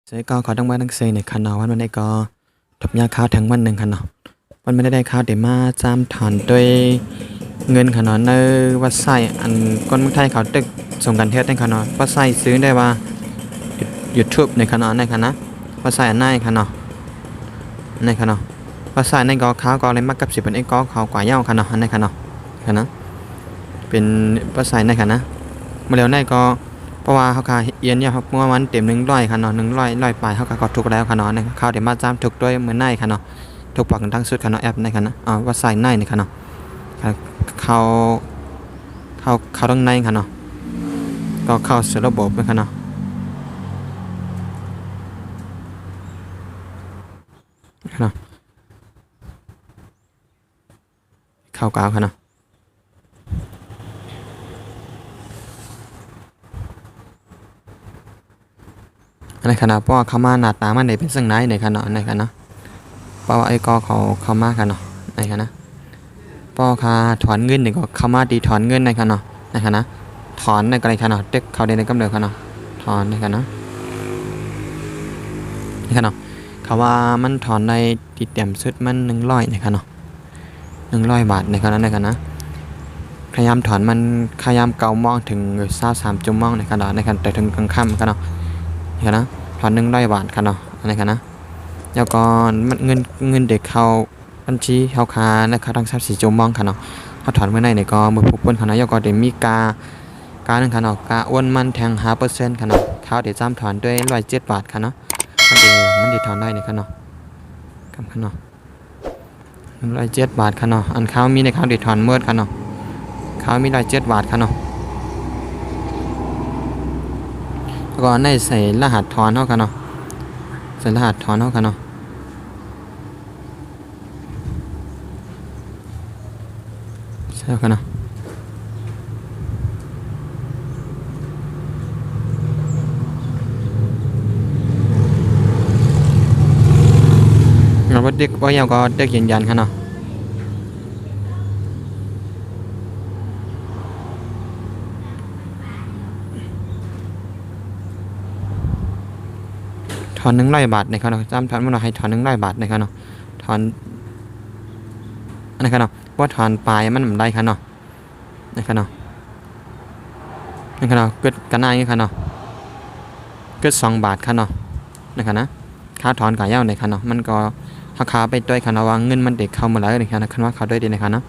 ใช่ก็ขอต้องมาตั้งเซในคันเนาะวันนี้ก็ทบยาข้าวทั้งวันหนึ่งคันเนาะมันไม่ได้ข้าวเดี๋ยวมาจามถอนด้วยเงินคันเนาะในวัดไส้อันคนเมืองไทยเขาตึกส่งกันเทศในคันเนาะวัดไส้ซื้อได้ว่าหยุดทุบในคันเนาะในคันนะวัดไส้อันไหนคันเนาะในคันเนาะวัดไส้ในก็ข้าวก็เลยมักกับสิบเป็นไอ้ก็เขากว่าเย้าคันเนาะในคันเนาะคันนะเป็นวัดไส้ในคันนะเมื่อเร็วในก็เพราะว่าเขาขายเอียนเนี่ยครับเมื่อวันเต็ม100คันเนาะ100ปลายเขาก็ทุกแล้วคันเนาะนะครับเขาเดี๋ยวมาจ้ามทุกด้วยเหมือนในคันเนาะทุกปักทั้งสุดคันเนาะแอปในคันนะว่าใส่ในคันเนาะเขาต้องในคันเนาะก็เข้าสู่ระบบเป็นคันเนาะคันเนาะเข้ากาวคันเนาะในขณะเพราะว่าเขามาหน้าตามันได้เป็นซึ่งไหนในขณะในขณะเพราะว่าไอ้ก็เขามากันเนาะในขณะเพราะค่าถอนเงินนี่ก็เขามาดีถอนเงินในขณะในขณะถอนในกรณีขณะเด็กเขาได้ในกำเนิดขณะถอนในขณะในขณะเขาว่ามันถอนในติดเต็มสุดมัน100ในขณะ100 บาทในขณะในขณะพยายามถอนมันพยายามเกามองถึง23 จุ่มมองในขณะในขณะแต่ถึงกลางค่ำขณะนะถอน100 บาทค่ะเนาะอะไรกันนะแล้วก็เงินเด็กเขาบัญชีเขาคานะครับทั้ง34 จุ่มมองค่ะเนาะเขาถอนเมื่อไหร่เนี่ยก็มือผูกปนค่ะเนาะแล้วก็เดี๋ยวมีกาหนึ่งค่ะเนาะกาอ้วนมันแทง5%ค่ะเนาะเขาเดี๋ยวจ้ำถอนด้วย107 บาทค่ะเนาะมันเดี๋ยวถอนได้เนี่ยค่ะเนาะกับค่ะเนาะ107 บาทค่ะเนาะอันเขามีในเขาเดี๋ยวถอนเมื่อค่ะเนาะเขามี107 บาทค่ะเนาะก็ในใส่รหัสถอนเท่ากันเนาะใส่รหัสถอนเท่ากันเนาะใช่กันเนาะเราว่าเด็กว่ายังก็เด็กยืนยันกันเนาะถอน100 บาทในเขาเนาะจำถอนเมื่อเราให้ถอน100 บาทในเขาเนาะถอนอันนี้เขาเนาะว่าถอนปลายมันได้ค่ะเนาะในเขาเนาะในเขาเนาะเกิดกันได้ค่ะเนาะเกิด2 บาทค่ะเนาะในเขานะค่าถอนก่ายาวในเขาเนาะมันก็ราคาไปด้วยค่ะเนาะว่าเงินมันเด็กเข้ามาแล้วในเขานะคันว่าเขาด้วยดีในเขาเนาะ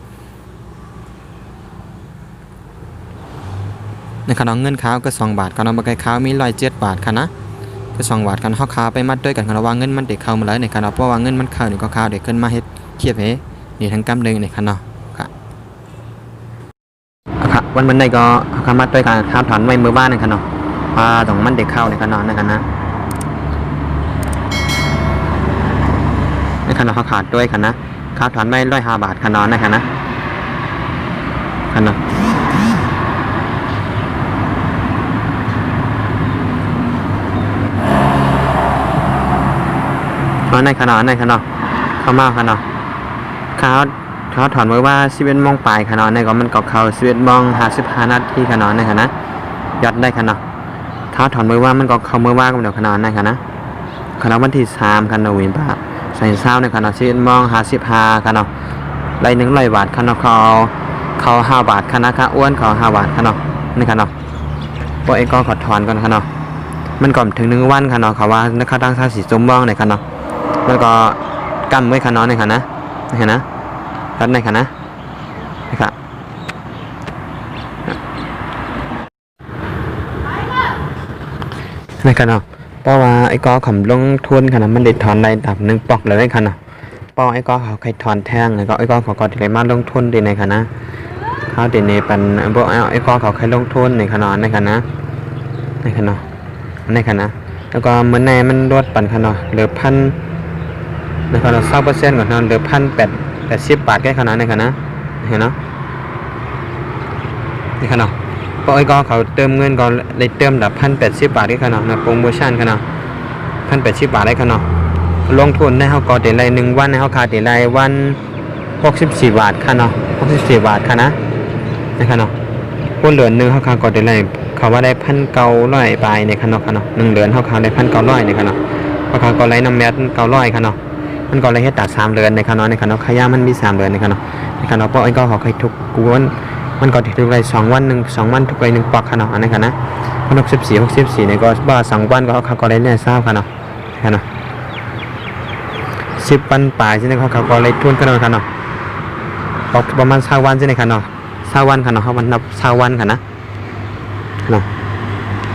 ในเขาเนาะเงินค้าก็2 บาทเขาเนาะบางไก่ค้ามี107 บาทค่ะนะก็2 บาทกันเขาค้าไปมัดด้วยกันค่ะว่าเงินมันเด็กเข้ามาแล้วในค่ะเนาะเพราะว่าเงินมันเข้านี่ก็ค้าเด็กขึ้นมาเฮ็ดเทียบให้นี่ทั้งกำนึงในค่ะเนาะค่ะค่ะวันนี้ก็เขามัดด้วยกันค้าถอนไว้มือบ้านในค่ะเนาะว่าต้องมันเด็กเข้าในค่ะเนาะในค่ะนะในค่ะเนาะเขาขาดด้วยค่ะนะค้าถอนไว้105 บาทค่ะเนาะในค่ะนะค่ะเนาะในขณะเข้ามาขณะเขาถอนไว้ว่า11 โมงปลายขณะในก็มันก็เข้า11 โมง55 นาทีขณะในขณะยัดได้ขณะเขาถอนไว้ว่ามันก็เข้าเมื่อว่ากันเดี๋ยวขณะในขณะวันที่3ขณะวินปะใส่เช้าในขณะ11 โมง55ขณะได้100 บาทขณะเขา5 บาทขณะค่ะอ้วนเขา5 บาทขณะในขณะพวกเองก็ขอถอนก่อนขณะมันก่อนถึง1 วันขณะเขาว่าในเขาตั้ง34 จุ่มมองในขณะแล้วก็กั้มไว้ขนาดในขณะเห็นนะรัดในขณะนะครับในขณะเพราะว่าไอ้กอขำลงทุนขณะมันได้ถอนรายดับ1 ปอกเลยในขณะเพราะไอ้กอเขาใครถอนแท่งแล้วก็ไอ้กอเขาก็ได้มาลงทุนดีในขณะเขาเดี๋ยวนี้เป็นพวกไอ้กอเขาใครลงทุนในขณะแล้วก็เหมือนในมันลดปั่นขณะเหลือ1,000นะครับเรา20%ก่อนนะเหลือ1,880 บาทแค่ขนาดนี้ค่ะนะเห็นเนาะนี่ค่ะเนาะเพราะไอ้ก็เขาเติมเงินก็เลยเติมแบบ1,080 บาทได้ค่ะเนาะนะโปรโมชั่นค่ะเนาะ1,080 บาทได้ค่ะเนาะลงทุนในเขาก็เดี๋ยวไร1 วันในเขาขาดเดี๋ยวไรวัน 64บาทค่ะเนาะ64บาทค่ะนะนะครับเนาะพวกเหลือนึงเฮาคาก็ได้เลยเขาว่าได้1,900ปลายในค่ะเนาะค่ะเนาะ1เดือนเฮาคาได้1,900ในค่ะเนาะเฮาคาก็ไล่น้ำแมท900ค่ะเนาะมันก็เลยเฮ็ดตัด3เดือนในค่ะเนาะในค่ะเนาะขยะมันมี3เดือนในค่ะเนาะในค่ะเนาะเพราะไอ้ก็เขาเคยทุกกวนมันก็ทุกได้2วัน2วันทุกไป1ปอกค่ะเนาะอันนี้ค่ะนะ64เนี่ยก็ว่า2วันก็เขาก็ได้เนี่ยทราบค่ะเนาะค่ะเนาะ10วันปลายใช่ไหมเขาก็เลยทุนกันเนาะค่ะเนาะประมาณ20วันใช่ไหมค่ะเนาะ20วันค่ะเนาะเขามันนับ20วันค่ะนะเนาะ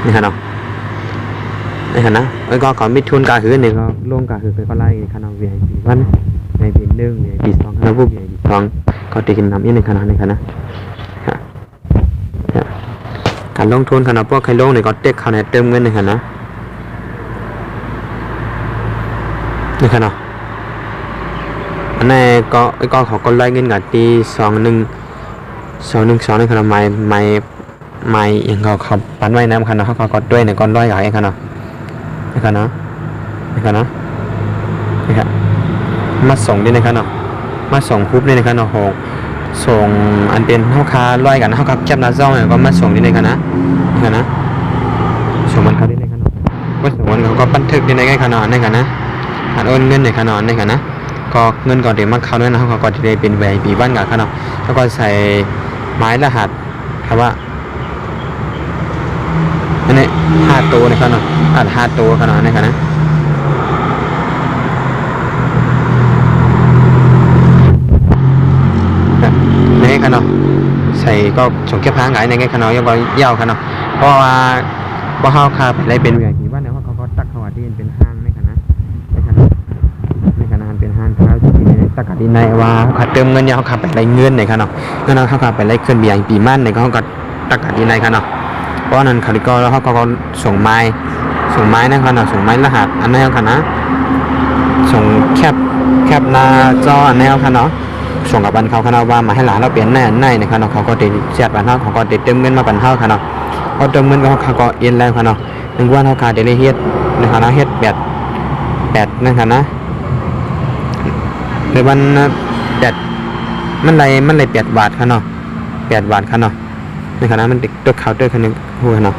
นี่ค่ะเนาะนี่ค่ะนะแล้วก็ขอมิทุนกาหือเนี่ยก็ลงกาหือไปก็ไล่ค่ะเนาะ VIP วัน VIP 1 VIP 2ค่ะเนาะพวก VIP 2ก็ตีกินน้ำอีก1ค่ะเนาะนี่ค่ะนะการลงทุนค่ะเนาะพวกใครลงเนี่ยก็เต็กเขาเนี่ยเติมเงินนี่ค่ะนะนี่ค่ะเนาะอันนี้ก็เขาก็ไล่เงินกับตี212นี่ค่ะเนาะไม่ยังเขาปั้นไว้น้ำค่ะเนาะเขาก็ด้วยเนี่ยก้อนร้อยใหญ่ค่ะเนาะนี่ค่ะเนาะนี่ค่ะเนาะนี่ค่ะมาส่งด้วยนะครับเนาะมาส่งปุ๊บด้วยนะครับเนาะส่งอันเป็นเฮาคาร้อยกันเฮาคาแคปหน้าจอเนี่ยก็มาส่งด้วยนะครับนะนี่ค่ะนะส่งมันเขาด้วยนะครับเนาะว่าส่งมันเขาก็บันทึกด้วยนะครับเนาะนี่ค่ะนะโอนเงินเนี่ยค่ะเนาะนี่ค่ะนะก็เงินก่อนเดี๋ยวมาเข้าด้วยนะเขาก็จะได้เป็น VIP บ้านกันค่ะเนาะแล้วก็ใส่ไม้รหัสครับว่าอันนี้5ตัวนะครับเนาะ5ตัวครับเนาะนี่ค่ะนะนี่ค่ะเนาะใส่ก็ส่งแค่พังไงในไงค่ะเนาะยังก็ยาวค่ะเนาะเพราะว่าบ่เฮาคาไปได้เป็น VIP บ้านเนี่ยเขาก็ตักเขาว่าที่เป็นห้างนี่ค่ะนะนี่ค่ะนี่ค่ะนะเป็นห้างค้าที่ตักกันที่ในว่าเขาเติมเงินเนี่ยเขาขับไปได้เงินเนี่ยค่ะเนาะเงินเขาขับไปได้ขึ้น VIP มั่นเนี่ยเขาก็ตักกันที่ในค่ะเนาะเพราะนั้นเขาก็เขาก็ส่งไม้นะครับเนาะส่งไม้รหัสอันนี้ค่ะนะส่งแคปหน้าจออันนี้ค่ะเนาะส่งกับบันเขาค่ะเนาะว่ามาให้หลานเราเปลี่ยนแน่นะครับเนาะเขาก็ติดแชทบันเขาก็ติดเติมเงินมาบันเขาค่ะเนาะพอเติมเงินเขาก็เอ็นแล้วค่ะเนาะนึกว่าเขาขาดเดลิเฮ็ดนะครับนะเฮ็ด8นะครับนะหรือวัน8มันไร8บาทค่ะเนาะ8บาทค่ะเนาะนี่ค่ะนะมันติดตัวเคาน์เตอร์คันนึงฮู้ค่ะเนาะ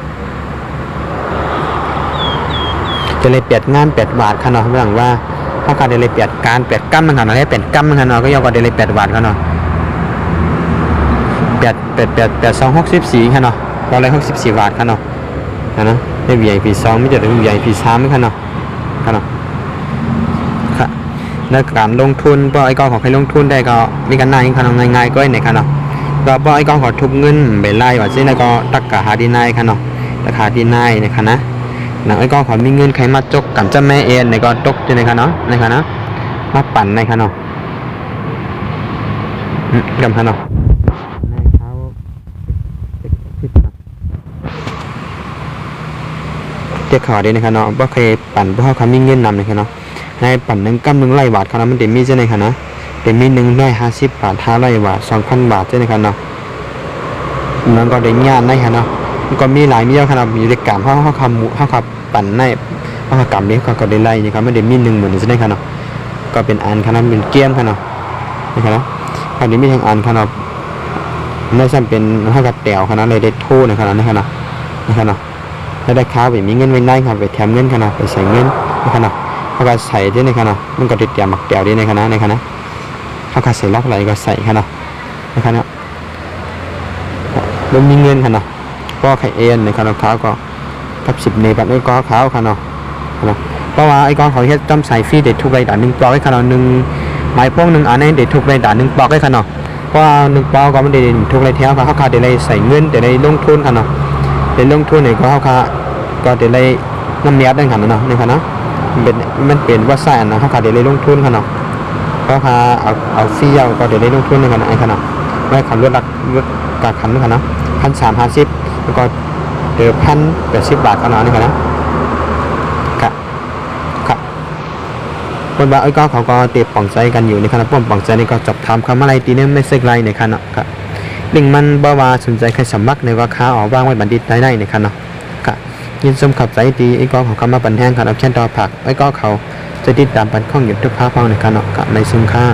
จะเลย8งาน8บาทค่ะเนาะหลังว่าเขาขาดเดลิ8การ8กัมมันค่ะเนาะให้8กัมมันค่ะเนาะก็ยาวกว่าเดลิ8บาทค่ะเนาะ8 2 64ค่ะเนาะก็เลย64บาทค่ะเนาะนะใน VIP 2ไม่จะถึง VIP 3ค่ะเนาะค่ะเนาะค่ะในการลงทุนบ่ไอ้ก็ของใครลงทุนได้ก็มีกันง่ายค่ะเนาะง่ายๆก็ได้ค่ะเนาะก็บ่ไอ้ก็ขอทุบเงินไปไล่ว่าซิแล้วก็ตักกะหาดีนายค่ะเนาะราคาดีนายนะคะนะไอ้ก็ขอมีเงินใครมาจกกันจะแม่เอ็นในก็ตกอยู่ในค่ะเนาะในค่ะเนาะมาปั่นในค่ะเนาะกันค่ะเนาะเจ้าขาดีนะครับเนาะบ่เคยปั่นบ่เฮาเขามีเงินนำนะครับเนาะให้ปั่น1กำ100บาทเขานะมันได้มีจังได๋ค่ะนะได้มี150บาท500บาท 2,000 บาทจังได๋ค่ะเนาะมันก็ได้ญาติได้ค่ะเนาะมันก็มีหลายมีเยอะค่ะเนาะมีเลขกรรมเฮาขับปั่นในเฮาขับกรรมนี้ก็ได้ไล่นี่ครับมันได้มี10,000จังได๋ค่ะเนาะก็เป็นอันค่ะเนาะเป็นเกมค่ะเนาะนี่ค่ะเนาะอันนี้มีทั้งอันค่ะเนาะไม่ใช่เป็นเฮากับแต๋วค่ะเนาะเลยได้โทนะครับนี่ค่ะเนาะนี่ค่ะเนาะถ้าได้ค้าไปมีเงินไว้ได้ครับไปแถมเงินขนาดไปใส่เงินในขนาดเขาก็ใส่ด้วยในขนาดมันก็ติดเตียมหมักแก้วด้วยในขนาดเขาก็ใส่ล็อกไหลก็ใส่ขนาดในขนาดมันมีเงินขนาดก็ไข่เอ็นในขนาดเขาก็กับ10ในบัตรไอ้ก้อเขาขนาดเพราะว่าไอ้ก้อเขาเฮ็ดจำใส่ฟรีเด็ดทุกรายด่าน1ปอกไอ้ขนาด1หมายพวก1อันนี้เด็ดทุกรายด่าน1ปอกไอ้ขนาดเพราะว่า1ปอกก็มันเด็ดทุกรายแถวเขาขาดเด็ดเลยใส่เงินเด็ดเลยลงทุนขนาดเป็นลงทุนเนี่ยก็เขาก็เดี๋ยวเลยน้ำเนียดได้ขนาดเนาะนี่ค่ะเนาะมันเป็นว่าใส่นะเขาเดี๋ยวเลยลงทุนขนาดก็เอาฟรีเอาก็เดี๋ยวเลยลงทุนในขนาดไอ้ขนาดไม่ขันรถกาขันนี่ค่ะเนาะ1,350แล้วก็เดือ1,080บาทขนาดนี่ค่ะนะค่ะคนบ้าไอ้ก็เขาก็เตะป่องใจกันอยู่ในขณะป้อมป่องใจนี่ก็จบทำคำอะไรตีนี่ไม่เซ็กไรในขณะค่ะลิงมันบ่ว่าสนใจใครสมัครในว่าค้าออกว่างไว้บัณฑิตได้ในคันเนาะค่ะยินสมขับใจดีไอ้ก็เขามาปันแห้งค่ะเอาเช่นต่อผักไอ้ก็เขาจะติดตามปันข้องอยู่ทุกภาคฟังในคันเนาะค่ะในซุ้มค่า